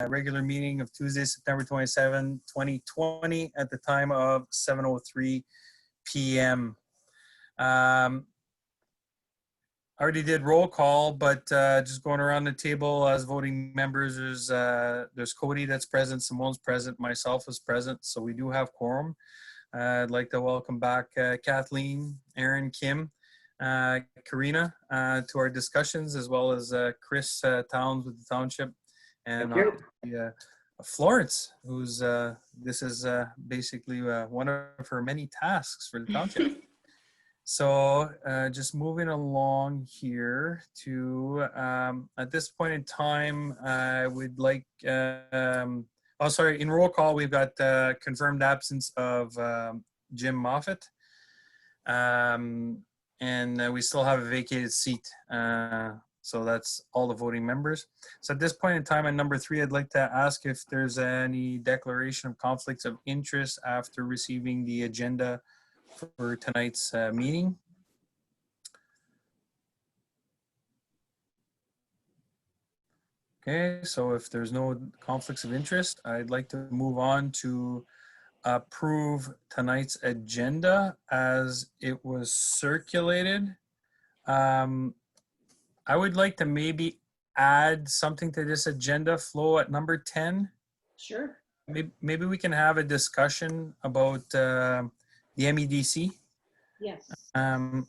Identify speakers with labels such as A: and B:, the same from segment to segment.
A: regular meeting of Tuesday, September 27, 2020 at the time of 7:03 p.m. I already did roll call, but just going around the table as voting members, there's Cody that's present, Simone's present, myself is present, so we do have quorum. I'd like to welcome back Kathleen, Aaron, Kim, Karina to our discussions, as well as Chris Towns with the Township, and Florence, who's this is basically one of her many tasks for the Township. So just moving along here to, at this point in time, I would like, oh, sorry, in roll call, we've got confirmed absence of Jim Moffat. And we still have a vacated seat. So that's all the voting members. So at this point in time, at number 3, I'd like to ask if there's any declaration of conflicts of interest after receiving the agenda for tonight's meeting. Okay, so if there's no conflicts of interest, I'd like to move on to approve tonight's agenda as it was circulated. I would like to maybe add something to this agenda flow at number 10.
B: Sure.
A: Maybe we can have a discussion about the MEDC.
B: Yes.
A: And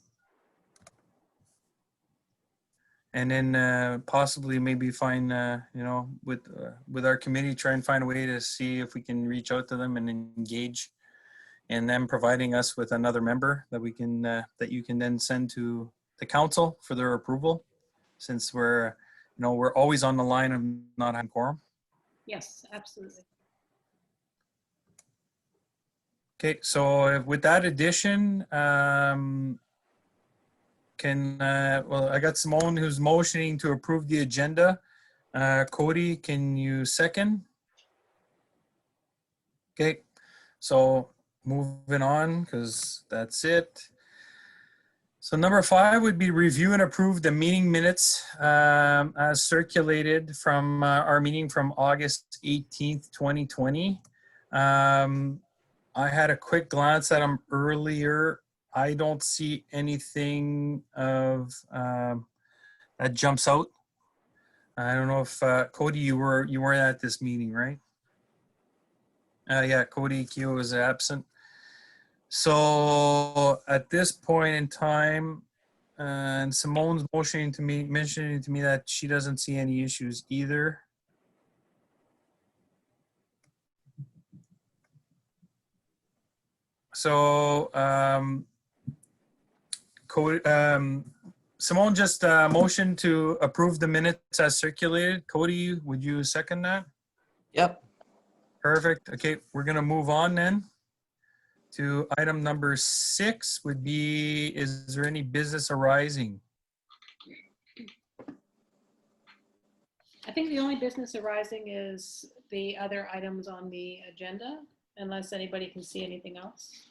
A: then possibly maybe find, you know, with our committee, try and find a way to see if we can reach out to them and engage, and them providing us with another member that we can, that you can then send to the council for their approval, since we're, you know, we're always on the line of not having quorum.
B: Yes, absolutely.
A: Okay, so with that addition, well, I got Simone who's motioning to approve the agenda. Cody, can you second? Okay, so moving on, because that's it. So number 5 would be review and approve the meeting minutes as circulated from our meeting from August 18th, 2020. I had a quick glance at them earlier. I don't see anything of that jumps out. I don't know if Cody, you were at this meeting, right? Yeah, Cody Keo is absent. So at this point in time, and Simone's mentioning to me that she doesn't see any issues either. So Simone just motioned to approve the minutes as circulated. Cody, would you second that?
C: Yep.
A: Perfect. Okay, we're gonna move on then to item number 6 would be, is there any business arising?
B: I think the only business arising is the other items on the agenda, unless anybody can see anything else.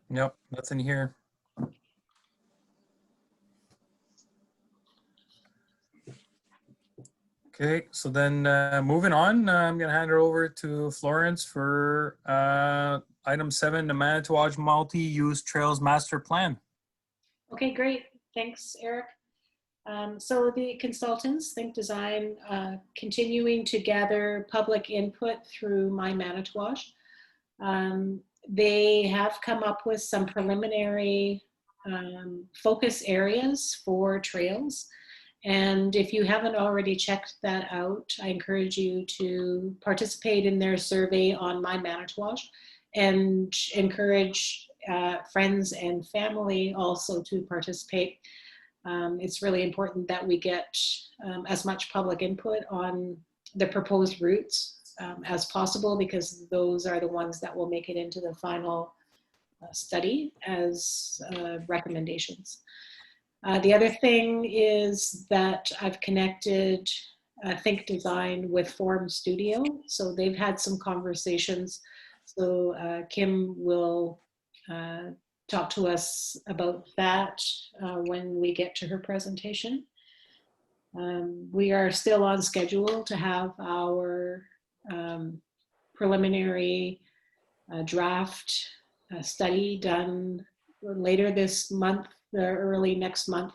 A: Nope, nothing here. Okay, so then moving on, I'm going to hand it over to Florence for item 7, the Manitowoc Multi-Use Trails Master Plan.
B: Okay, great. Thanks, Eric. So the consultants, Think Design, continuing to gather public input through My Manitowoc. They have come up with some preliminary focus areas for trails. And if you haven't already checked that out, I encourage you to participate in their survey on My Manitowoc, and encourage friends and family also to participate. It's really important that we get as much public input on the proposed routes as possible, because those are the ones that will make it into the final study as recommendations. The other thing is that I've connected Think Design with Forum Studio. So they've had some conversations. So Kim will talk to us about that when we get to her presentation. We are still on schedule to have our preliminary draft study done later this month or early next month.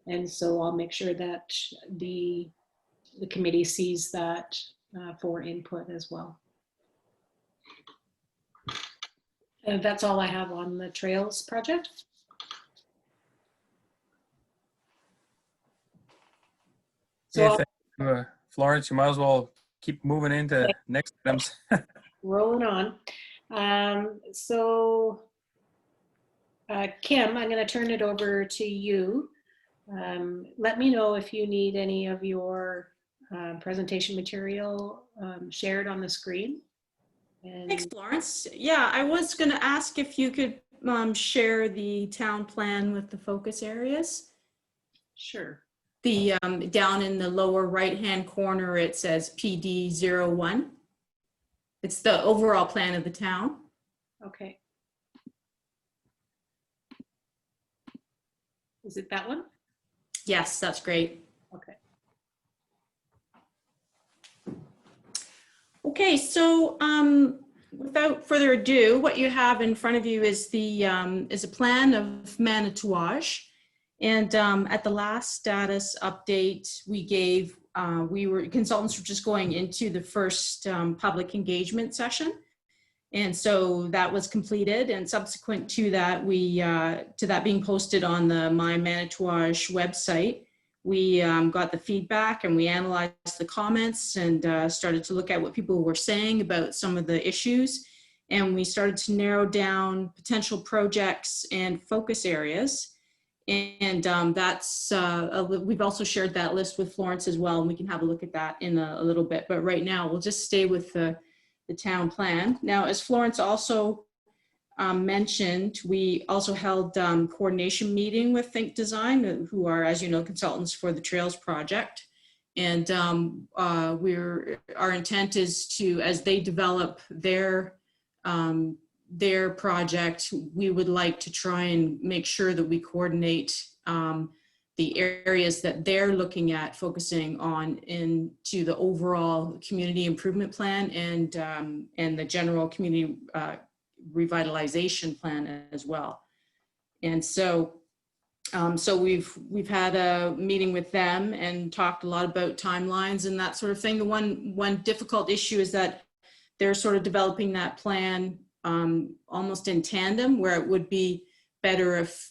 B: And so I'll make sure that the committee sees that for input as well. And that's all I have on the Trails project. So
A: Yeah, thank you, Florence. You might as well keep moving into next items.
B: rolling on. Kim, I'm going to turn it over to you. Let me know if you need any of your presentation material shared on the screen. And
C: Thanks, Florence. Yeah, I was going to ask if you could share the town plan with the focus areas.
B: sure.
C: The down in the lower right-hand corner, it says PD01. It's the overall plan of the town.
B: Okay. Is it that one?
C: Yes, that's great.
B: Okay.
C: Okay, so without further ado, what you have in front of you is the is a plan of Manitowoc. And at the last status update we gave, consultants were just going into the first public engagement session. And so that was completed, and subsequent to that, to that being posted on the My Manitowoc website, we got the feedback and we analyzed the comments and started to look at what people were saying about some of the issues. And we started to narrow down potential projects and focus areas. And we've also shared that list with Florence as well, and we can have a look at that in a little bit. But right now, we'll just stay with the town plan. Now, as Florence also mentioned, we also held coordination meeting with Think Design, who are, as you know, consultants for the Trails project. And our intent is to, as they develop their project, we would like to try and make sure that we coordinate the areas that they're looking at focusing on into the overall community improvement plan and the general community revitalization plan as well. And so we've had a meeting with them and talked a lot about timelines and that sort of thing. The one difficult issue is that they're sort of developing that plan almost in tandem, where it would be better if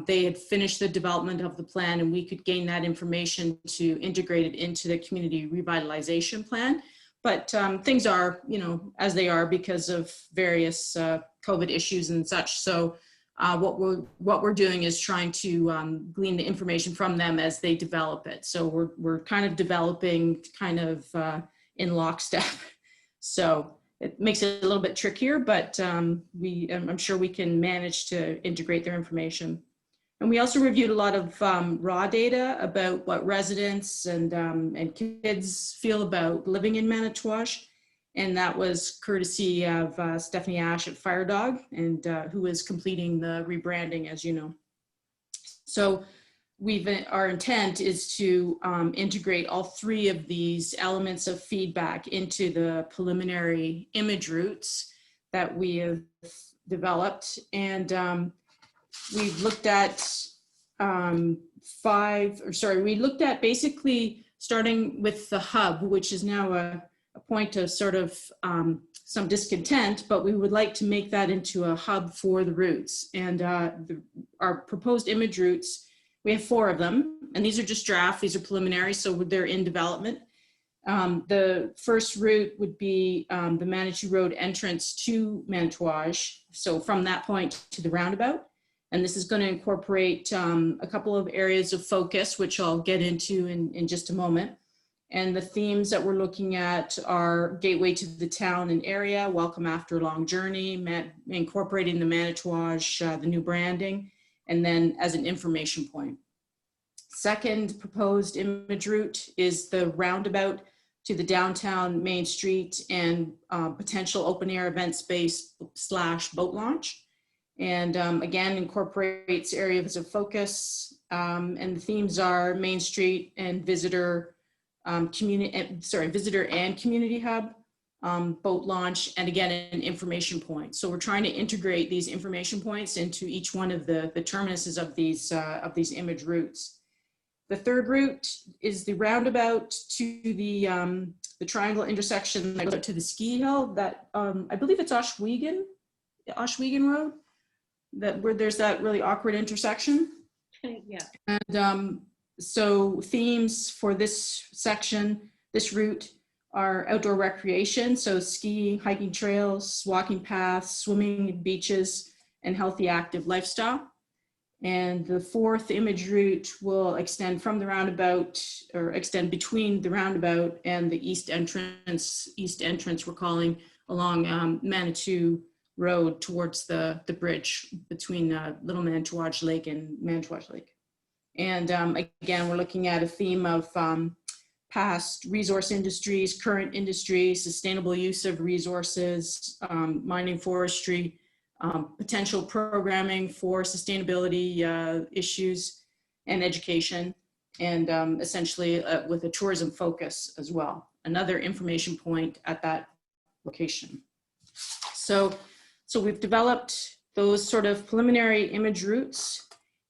C: they had finished the development of the plan and we could gain that information to integrate it into the community revitalization plan. But things are, as they are because of various COVID issues and such. So what we're doing is trying to glean the information from them as they develop it. So we're kind of developing in lockstep. So it makes it a little bit trickier, but I'm sure we can manage to integrate their information. And we also reviewed a lot of raw data about what residents and kids feel about living in Manitowoc. And that was courtesy of Stephanie Ash at Fire Dog, and who is completing the rebranding, as you know. So our intent is to integrate all three of these elements of feedback into the preliminary image routes that we have developed. And we've looked at we looked at basically starting with the hub, which is now a point of sort of some discontent, but we would like to make that into a hub for the routes. And our proposed image routes, we have 4 of them, and these are just draft, these are preliminary, so they're in development. The first route would be the Manitou Road entrance to Manitowoc, so from that point to the roundabout. And this is going to incorporate a couple of areas of focus, which I'll get into in just a moment. And the themes that we're looking at are gateway to the town and area, welcome after a long journey, incorporating the Manitowoc, the new branding, and then as an information point. Second proposed image route is the roundabout to the downtown Main Street and potential open air event space / boat launch. and again incorporates areas of focus, and the themes are Main Street and visitor visitor and community hub, boat launch, and again an information point. So we're trying to integrate these information points into each one of the terminuses of these image routes. The third route is the roundabout to the triangle intersection that goes up to the ski hill that I believe it's Oshwegan Road, that where there's that really awkward intersection.
B: Yeah.
C: And so themes for this section, this route, are outdoor recreation, so skiing, hiking trails, walking paths, swimming, beaches, and healthy active lifestyle. And the fourth image route will extend from the roundabout, or extend between the roundabout and the east entrance we're calling, along Manitou Road towards the bridge between Little Manitowoc Lake and Manitowoc Lake. And again, we're looking at a theme of past resource industries, current industries, sustainable use of resources, mining, forestry, potential programming for sustainability issues, and education, and essentially with a tourism focus as well. Another information point at that location. So we've developed those sort of preliminary image routes,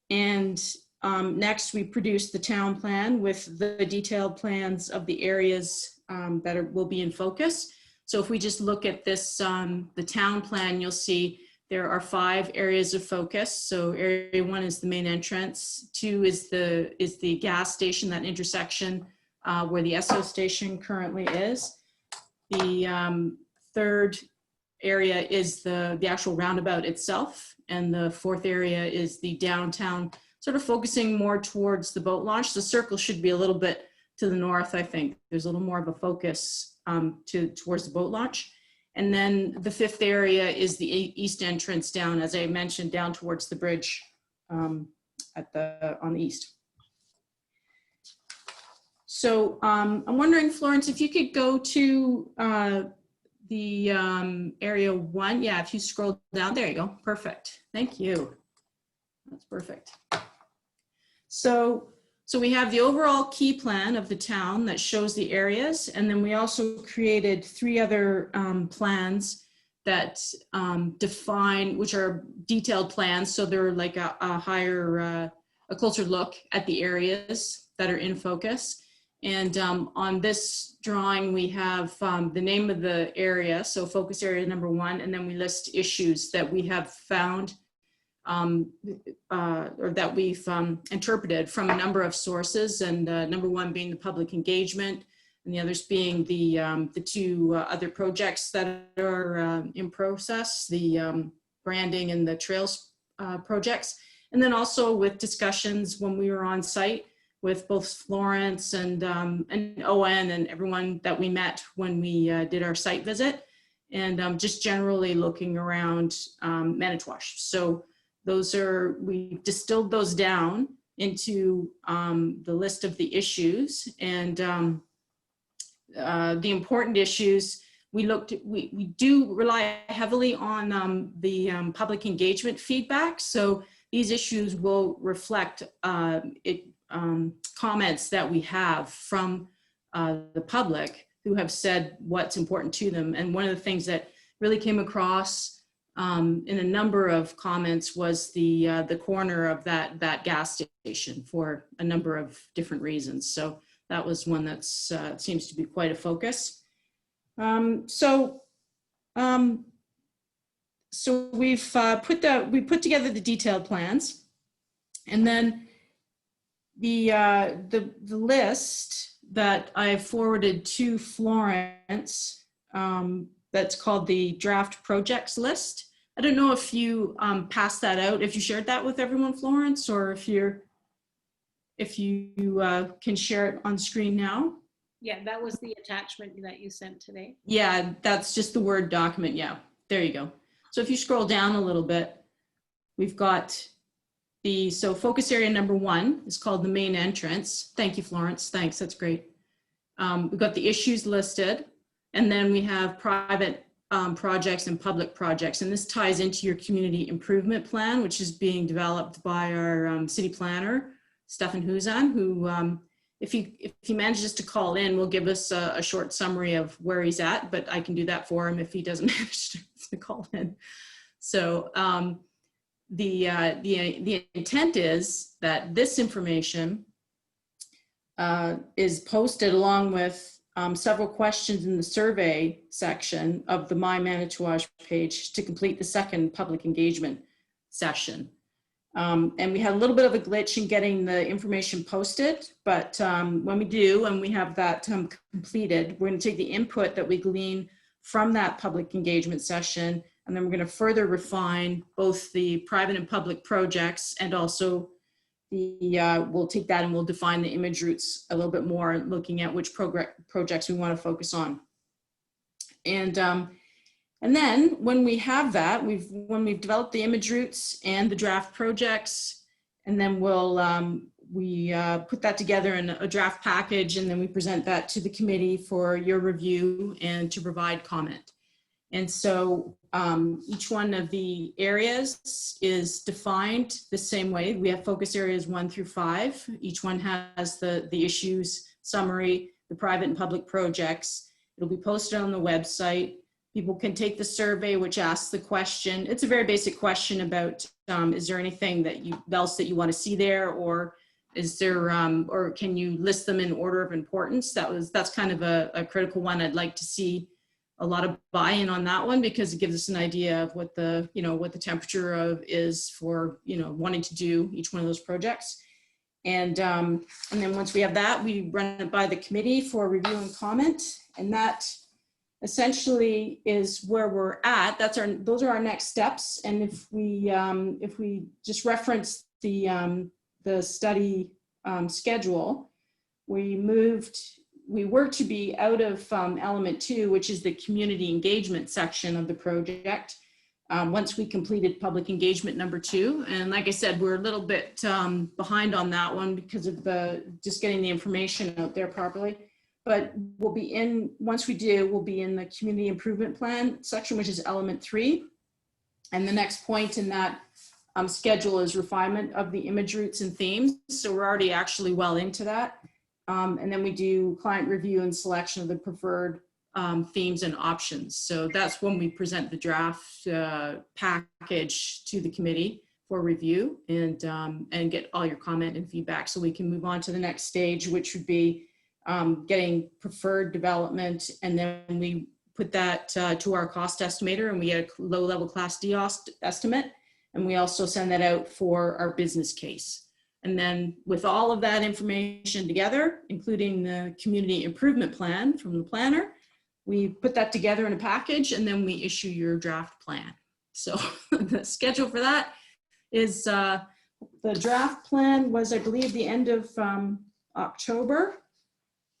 C: and next we produced the town plan with the detailed plans of the areas that will be in focus. So if we just look at this, the town plan, you'll see there are 5 areas of focus. So area 1 is the main entrance. 2 is the gas station, that intersection where the Esso station currently is. The third area is the actual roundabout itself. And the fourth area is the downtown, sort of focusing more towards the boat launch. The circle should be a little bit to the north, I think. There's a little more of a focus towards the boat launch. And then the fifth area is the east entrance down, as I mentioned, down towards the bridge on the east. So I'm wondering, Florence, if you could go to the area 1. Yeah, if you scroll down, there you go. Perfect. Thank you. That's perfect. So we have the overall key plan of the town that shows the areas, and then we also created 3 other plans that define, which are detailed plans. So they're like a higher, a closer look at the areas that are in focus. And on this drawing, we have the name of the area, so focus area number 1, and then we list issues that we have found or that we've interpreted from a number of sources, and number 1 being the public engagement, and the others being the 2 other projects that are in process, the branding and the trails projects, and then also with discussions when we were on site with both Florence and Owen and everyone that we met when we did our site visit, and just generally looking around Manitowoc. So those are, we distilled those down into the list of the issues, and the important issues. We do rely heavily on the public engagement feedback. So these issues will reflect comments that we have from the public who have said what's important to them. And one of the things that really came across in a number of comments was the corner of that gas station for a number of different reasons. So that was one that seems to be quite a focus. So we've we put together the detailed plans, and then the list that I forwarded to Florence, that's called the draft projects list. I don't know if you passed that out, if you shared that with everyone, Florence, or if you can share it on screen now.
B: Yeah, that was the attachment that you sent today.
C: Yeah, that's just the Word document. Yeah, there you go. So if you scroll down a little bit, we've got so focus area number 1 is called the main entrance. Thank you, Florence. Thanks, that's great. We've got the issues listed, and then we have private projects and public projects. And this ties into your community improvement plan, which is being developed by our city planner, Stefan Huzan, who, if he manages to call in, will give us a short summary of where he's at, but I can do that for him if he doesn't manage to call in. So the intent is that this information is posted along with several questions in the survey section of the My Manitowoc page to complete the second public engagement session. And we had a little bit of a glitch in getting the information posted, but when we do, and we have that completed, we're going to take the input that we glean from that public engagement session, and then we're going to further refine both the private and public projects, and also we'll take that and we'll define the image routes a little bit more, looking at which projects we want to focus on. And then when we have that, when we've developed the image routes and the draft projects, and then we'll put that together in a draft package, and then we present that to the committee for your review and to provide comment. And so each one of the areas is defined the same way. We have focus areas 1 through 5. Each one has the issues summary, the private and public projects. It'll be posted on the website. People can take the survey, which asks the question. It's a very basic question about, is there anything else that you want to see there, or is there, or can you list them in order of importance? That's kind of a critical one. I'd like to see a lot of buy-in on that one, because it gives us an idea of what the temperature is for, wanting to do each one of those projects. And then once we have that, we run it by the committee for review and comment. And that essentially is where we're at. Those are our next steps. And if we just reference the study schedule, we were to be out of element 2, which is the community engagement section of the project, once we completed public engagement number 2. And like I said, we're a little bit behind on that one because of just getting the information out there properly. But once we do, we'll be in the community improvement plan section, which is element 3. And the next point in that schedule is refinement of the image routes and themes. So we're already actually well into that. And then we do client review and selection of the preferred themes and options. So that's when we present the draft package to the committee for review and get all your comment and feedback, so we can move on to the next stage, which would be getting preferred development. And then we put that to our cost estimator, and we get a low-level Class D estimate. And we also send that out for our business case. And then with all of that information together, including the community improvement plan from the planner, we put that together in a package, and then we issue your draft plan. So the schedule for that is the draft plan was, I believe, the end of October.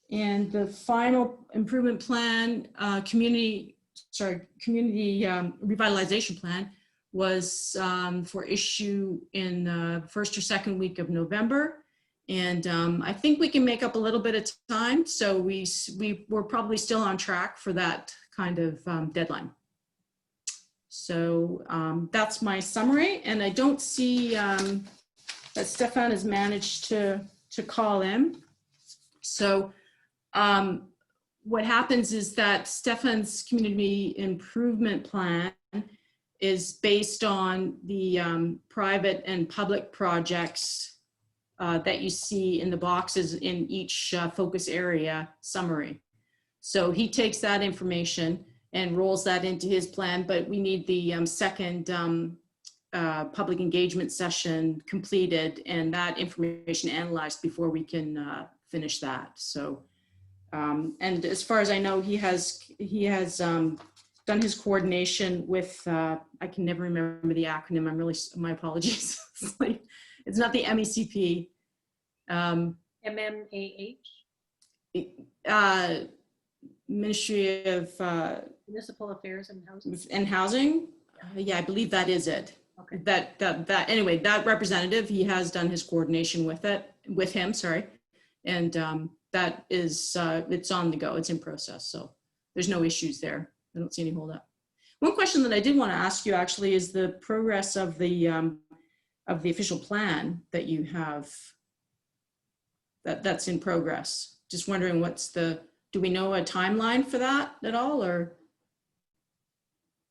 C: And the final improvement plan, community revitalization plan, was for issue in the first or second week of November. And I think we can make up a little bit of time. So we're probably still on track for that kind of deadline. So that's my summary. And I don't see that Stefan has managed to call in. So what happens is that Stefan's community improvement plan is based on the private and public projects that you see in the boxes in each focus area summary. So he takes that information and rolls that into his plan, but we need the second public engagement session completed and that information analyzed before we can finish that. So, and as far as I know, he has done his coordination with, I can never remember the acronym. My apologies. It's not the MECP.
B: MMAH?
C: Ministry of
B: Municipal Affairs and Housing.
C: And Housing. Yeah, I believe that is it.
B: Okay.
C: Anyway, that representative, he has done his coordination with him, sorry. And that is, it's on the go, it's in process. So there's no issues there. I don't see any hold up. One question that I did want to ask you actually is the progress of the official plan that you have that's in progress. Just wondering do we know a timeline for that at all, or?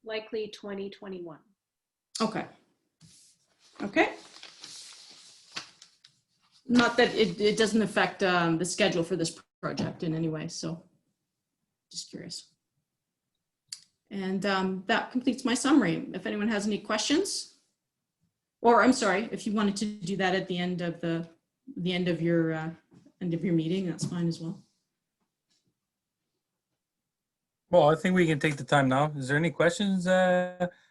B: Likely 2021.
C: Okay. Okay. Not that it doesn't affect the schedule for this project in any way, so just curious. And that completes my summary. If anyone has any questions, or I'm sorry, if you wanted to do that at the end of your meeting, that's fine as well.
A: Well, I think we can take the time now. Is there any questions?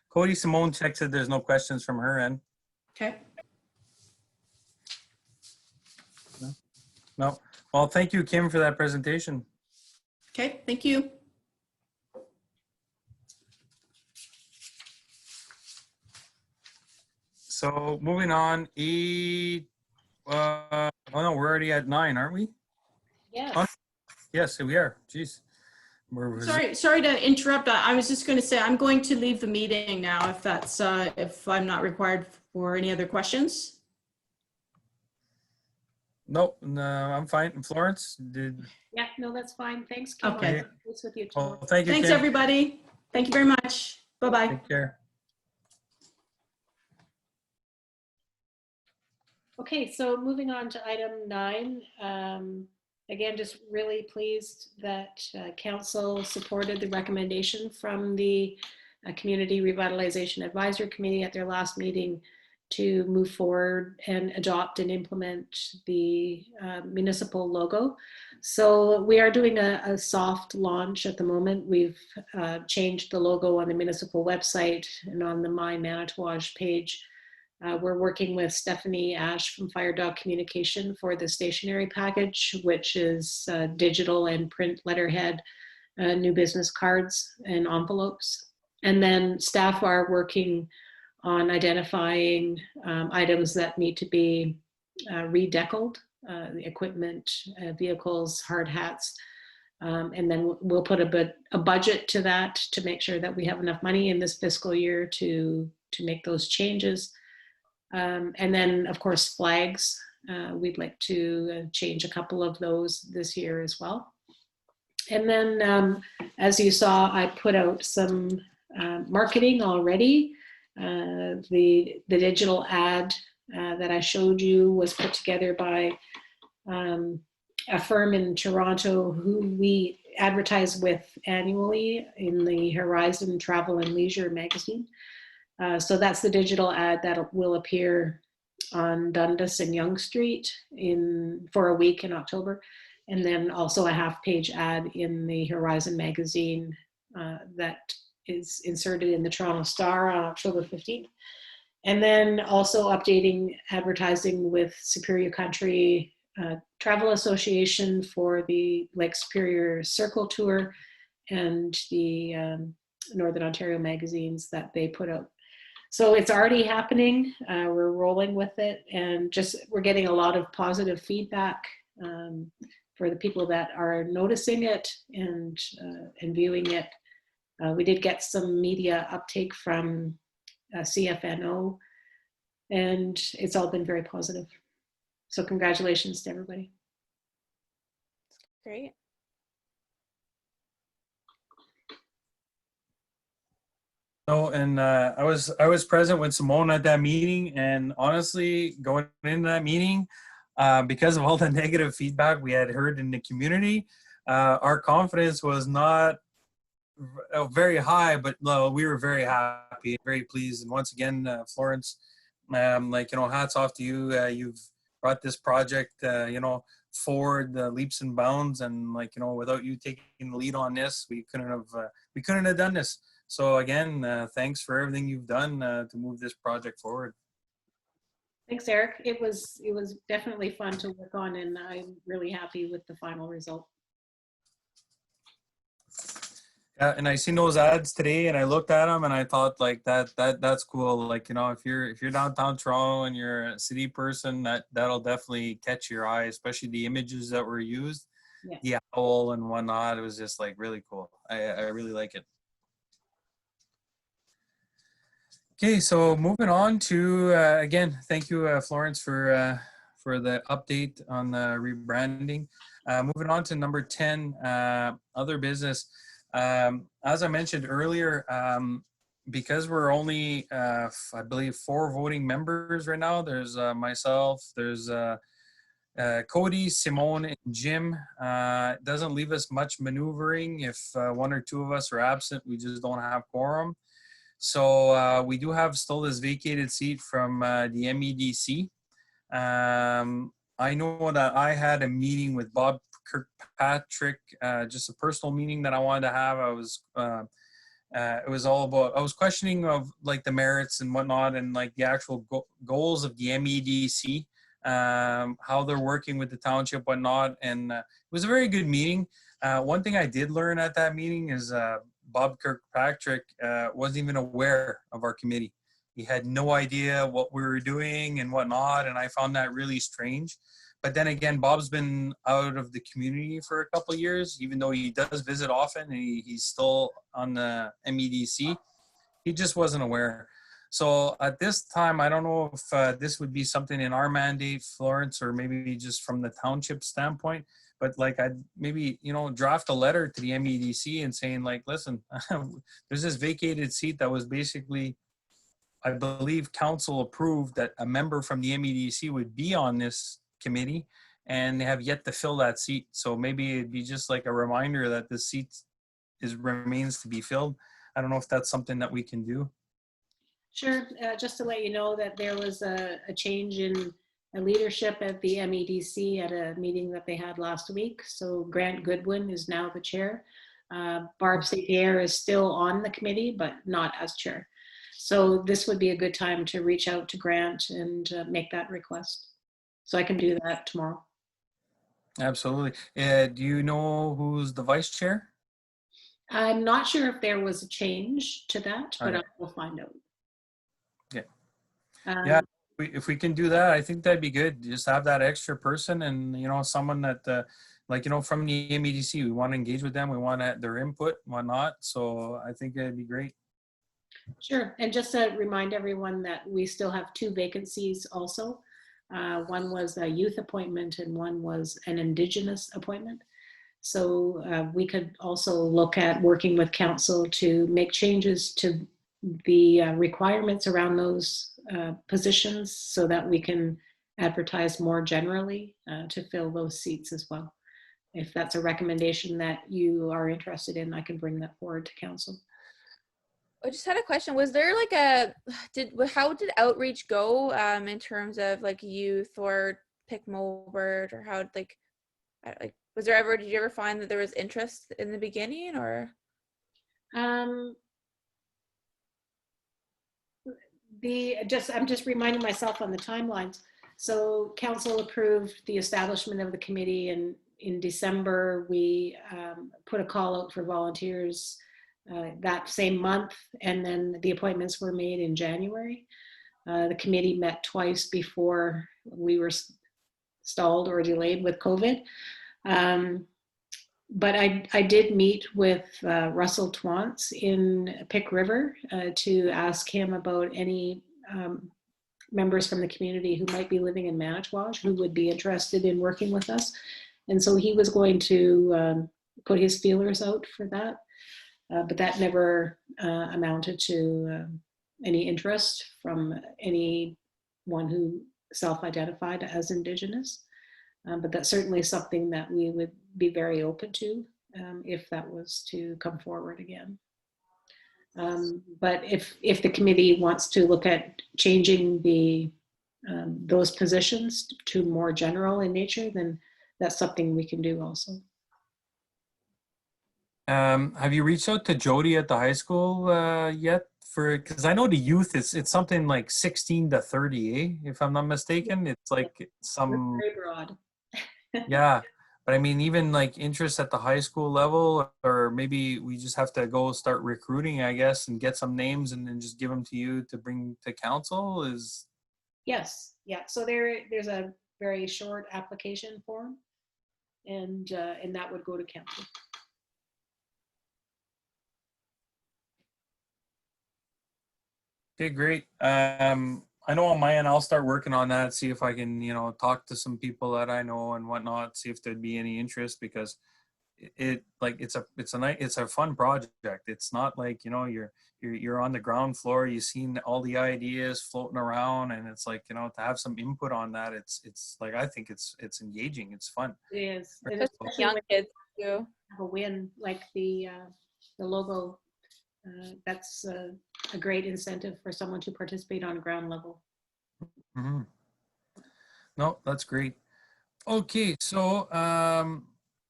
A: Cody, Simone checked that there's no questions from her end.
C: Okay.
A: No. Well, thank you, Kim, for that presentation.
C: Okay, thank you.
A: So moving on, oh no, we're already at 9, aren't we?
B: Yes.
A: Yes, we are. Jeez.
C: Sorry to interrupt. I was just going to say I'm going to leave the meeting now if I'm not required for any other questions.
A: Nope, no, I'm fine. Florence,
B: Yeah, no, that's fine. Thanks, Kim.
C: Okay.
B: I'll touch base with you
A: well,
B: tomorrow.
A: thank you,
C: Thanks,
A: Kim.
C: everybody. Thank you very much. Bye-bye.
A: Take care.
B: Okay, so moving on to item 9. Again, just really pleased that council supported the recommendation from the Community Revitalization Advisory Committee at their last meeting to move forward and adopt and implement the municipal logo. So we are doing a soft launch at the moment. We've changed the logo on the municipal website and on the My Manitowoc page. We're working with Stephanie Ash from Fire Dog Communication for the stationery package, which is digital and print letterhead, new business cards and envelopes. And then staff are working on identifying items that need to be redeckled, the equipment, vehicles, hard hats. And then we'll put a budget to that to make sure that we have enough money in this fiscal year to make those changes. And then, of course, flags. We'd like to change a couple of those this year as well. And then, as you saw, I put out some marketing already. The digital ad that I showed you was put together by a firm in Toronto who we advertise with annually in the Horizon Travel and Leisure magazine. So that's the digital ad that will appear on Dundas and Yonge Street for a week in October. And then also a half-page ad in the Horizon magazine that is inserted in the Toronto Star on October 15th. And then also updating advertising with Superior Country Travel Association for the Lake Superior Circle Tour and the Northern Ontario magazines that they put out. So it's already happening. We're rolling with it, and we're getting a lot of positive feedback for the people that are noticing it and viewing it. We did get some media uptake from CFNO, and it's all been very positive. So congratulations to everybody.
D: Great.
A: No, and I was present with Simone at that meeting, and honestly, going into that meeting, because of all the negative feedback we had heard in the community, our confidence was not very high, but no, we were very happy, very pleased. And once again, Florence, hats off to you. You've brought this project, forward leaps and bounds, and without you taking the lead on this, we couldn't have done this. So again, thanks for everything you've done to move this project forward.
B: Thanks, Eric. It was definitely fun to work on, and I'm really happy with the final result.
A: Yeah, and I seen those ads today, and I looked at them, and I thought that's cool. If you're downtown Toronto and you're a city person, that'll definitely catch your eye, especially the images that were used,
B: Yeah.
A: the owl and whatnot. It was just really cool. I really like it. Okay, so moving on to again, thank you, Florence, for the update on the rebranding. Moving on to number 10, other business. As I mentioned earlier, because we're only, I believe, 4 voting members right now. There's myself, there's Cody, Simone, and Jim. It doesn't leave us much maneuvering. If 1 or 2 of us are absent, we just don't have quorum. So we do have still this vacated seat from the MEDC. I know that I had a meeting with Bob Kirkpatrick, just a personal meeting that I wanted to have. It was all about, I was questioning of like the merits and whatnot and like the actual goals of the MEDC, how they're working with the township, whatnot. And it was a very good meeting. One thing I did learn at that meeting is Bob Kirkpatrick wasn't even aware of our committee. He had no idea what we were doing and whatnot, and I found that really strange. But then again, Bob's been out of the community for a couple of years, even though he does visit often, and he's still on the MEDC. He just wasn't aware. So at this time, I don't know if this would be something in our mandate, Florence, or maybe just from the township standpoint. But like I'd maybe, draft a letter to the MEDC and saying like, listen, there's this vacated seat that was basically, I believe council approved that a member from the MEDC would be on this committee, and they have yet to fill that seat. So maybe it'd be just like a reminder that the seat remains to be filled. I don't know if that's something that we can do.
B: Sure. Just to let you know that there was a change in leadership at the MEDC at a meeting that they had last week. So Grant Goodwin is now the chair. Barb St-Pierre is still on the committee, but not as chair. So this would be a good time to reach out to Grant and make that request. So I can do that tomorrow.
A: Absolutely. Do you know who's the vice chair?
B: I'm not sure if there was a change to that, but
A: Okay.
B: I will find out.
A: Okay.
B: Yeah.
A: If we can do that, I think that'd be good. Just have that extra person and, someone that, from the MEDC, we want to engage with them. We want their input and whatnot. So I think it'd be great.
B: Sure. And just to remind everyone that we still have 2 vacancies also. One was a youth appointment and one was an Indigenous appointment. So we could also look at working with council to make changes to the requirements around those positions so that we can advertise more generally to fill those seats as well. If that's a recommendation that you are interested in, I can bring that forward to council.
D: I just had a question. Was there like how did outreach go in terms of like youth or pick Mulbert, or how did you ever find that there was interest in the beginning, or?
B: I'm just reminding myself on the timelines. So council approved the establishment of the committee, and in December we put a call out for volunteers that same month, and then the appointments were made in January. The committee met twice before we were stalled or delayed with COVID. But I did meet with Russell Twants in Pick River to ask him about any members from the community who might be living in Manitowoc who would be interested in working with us. And so he was going to put his feelers out for that. But that never amounted to any interest from anyone who self-identified as Indigenous. But that's certainly something that we would be very open to if that was to come forward again. But if the committee wants to look at changing those positions to more general in nature, then that's something we can do also.
A: Have you reached out to Jody at the high school yet? Because I know the youth, it's something like 16 to 30, if I'm not mistaken. It's like some
B: very broad.
A: Yeah, but I mean, even like interest at the high school level, or maybe we just have to go start recruiting, I guess, and get some names and then just give them to you to bring to council is.
B: Yes, yeah. So there's a very short application form, and that would go to council.
A: Okay, great. I know on my end, I'll start working on that, see if I can, talk to some people that I know and whatnot, see if there'd be any interest, because it's a fun project. It's not like, you're on the ground floor, you've seen all the ideas floating around, and it's like, to have some input on that, it's like, I think it's engaging, it's fun.
B: It is. And
D: Especially
B: especially
D: young
B: when
D: kids too.
B: you have a win like the logo, that's a great incentive for someone to participate on ground level.
A: Hmm. No, that's great. Okay, so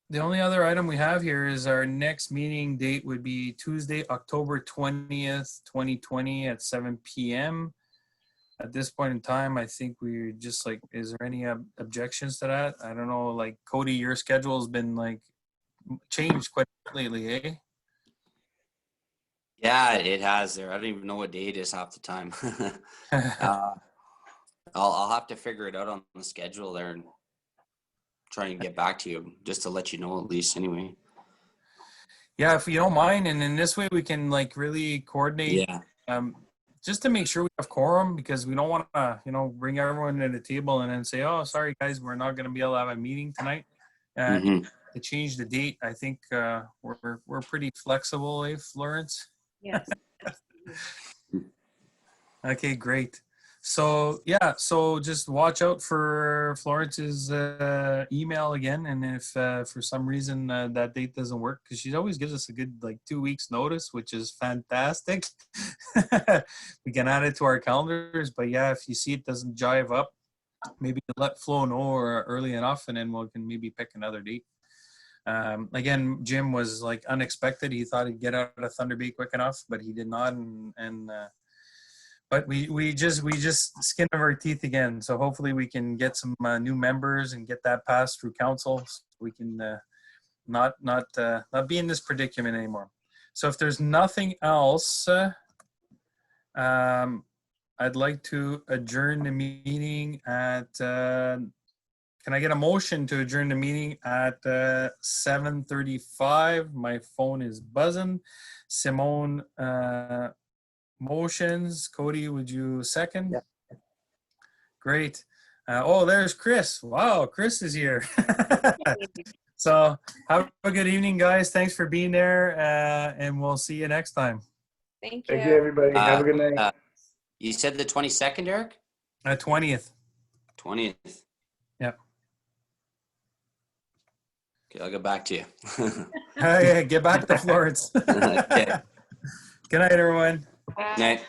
A: the only other item we have here is our next meeting date would be Tuesday, October 20th, 2020 at 7 p.m. At this point in time, I think we're just like, is there any objections to that? I don't know, like Cody, your schedule has been like changed quite lately, eh?
E: Yeah, it has there. I don't even know what day it is half the time. I'll have to figure it out on the schedule there and try and get back to you just to let you know at least anyway.
A: Yeah, if you don't mind, and in this way we can like really coordinate,
E: Yeah.
A: just to make sure we have quorum, because we don't want to, bring everyone to the table and then say, oh, sorry guys, we're not going to be able to have a meeting tonight.
E: Mhm.
A: To change the date, I think we're pretty flexible, eh, Florence?
B: Yes.
A: Okay, great. So yeah, so just watch out for Florence's email again, and if for some reason that date doesn't work, because she always gives us a good like 2 weeks notice, which is fantastic. We can add it to our calendars, but yeah, if you see it doesn't jive up, maybe let Flo know early enough, and then we can maybe pick another date. Again, Jim was like unexpected. He thought he'd get out of Thunder Bay quick enough, but he did not, and but we just skin of our teeth again. So hopefully we can get some new members and get that passed through council, so we can not be in this predicament anymore. So if there's nothing else, I'd like to adjourn the meeting at. Can I get a motion to adjourn the meeting at 7:35? My phone is buzzing. Simone motions. Cody, would you second?
E: Yeah.
A: Great. Oh, there's Chris. Wow, Chris is here. So have a good evening, guys. Thanks for being there, and we'll see you next time.
D: Thank
F: Thank you,
D: you.
F: everybody. Have a good night.
E: You said the 22nd, Eric?
A: 20th.
E: 20th.
A: Yeah.
E: Okay, I'll get back to you.
A: Hey, get back to Florence.
E: Okay.
A: Good night, everyone.
E: Night.